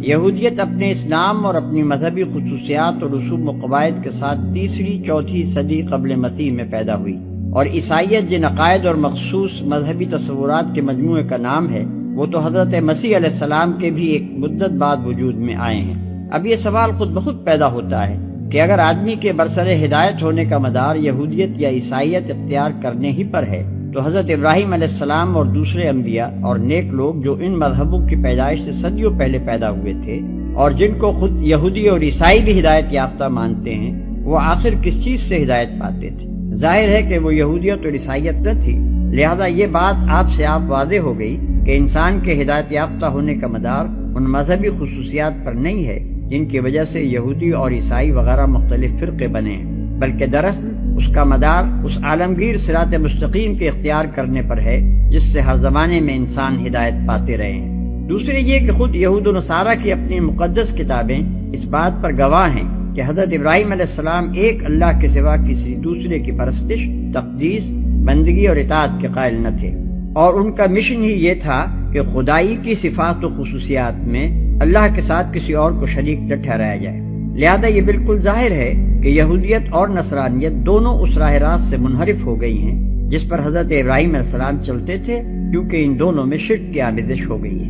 یہودیت اپنے اسلام اور اپنی مذہبی خصوصیات اور رسوم و قواعد کے ساتھ تیسری چوتھی صدی قبل مسیح میں پیدا ہوئی، اور عیسائیت جن عقائد اور مخصوص مذہبی تصورات کے مجموعے کا نام ہے وہ تو حضرت مسیح علیہ السلام کے بھی ایک مدت بعد وجود میں آئے ہیں۔ اب یہ سوال خود بخود پیدا ہوتا ہے کہ اگر آدمی کے برسر ہدایت ہونے کا مدار یہودیت یا عیسائیت اختیار کرنے ہی پر ہے تو حضرت ابراہیم علیہ السلام اور دوسرے انبیاء اور نیک لوگ جو ان مذہبوں کی پیدائش سے صدیوں پہلے پیدا ہوئے تھے اور جن کو خود یہودی اور عیسائی بھی ہدایت یافتہ مانتے ہیں، وہ آخر کس چیز سے ہدایت پاتے تھے؟ ظاہر ہے کہ وہ یہودیت اور عیسائیت نہ تھی، لہذا یہ بات آپ سے آپ واضح ہو گئی کہ انسان کے ہدایت یافتہ ہونے کا مدار ان مذہبی خصوصیات پر نہیں ہے جن کی وجہ سے یہودی اور عیسائی وغیرہ مختلف فرقے بنے ہیں، بلکہ دراصل اس کا مدار اس عالمگیر صراط مستقیم کے اختیار کرنے پر ہے جس سے ہر زمانے میں انسان ہدایت پاتے رہے ہیں۔ دوسرے یہ کہ خود یہود و نصارہ کی اپنی مقدس کتابیں اس بات پر گواہ ہیں کہ حضرت ابراہیم علیہ السلام ایک اللہ کے سوا کسی دوسرے کی پرستش، تقدیس، بندگی اور اطاعت کے قائل نہ تھے، اور ان کا مشن ہی یہ تھا کہ خدائی کی صفات و خصوصیات میں اللہ کے ساتھ کسی اور کو شریک نہ ٹھہرایا جائے۔ لہذا یہ بالکل ظاہر ہے کہ یہودیت اور نصرانیت دونوں اس راہ راست سے منحرف ہو گئی ہیں جس پر حضرت ابراہیم علیہ السلام چلتے تھے، کیونکہ ان دونوں میں شرک کی آمیزش ہو گئی ہے۔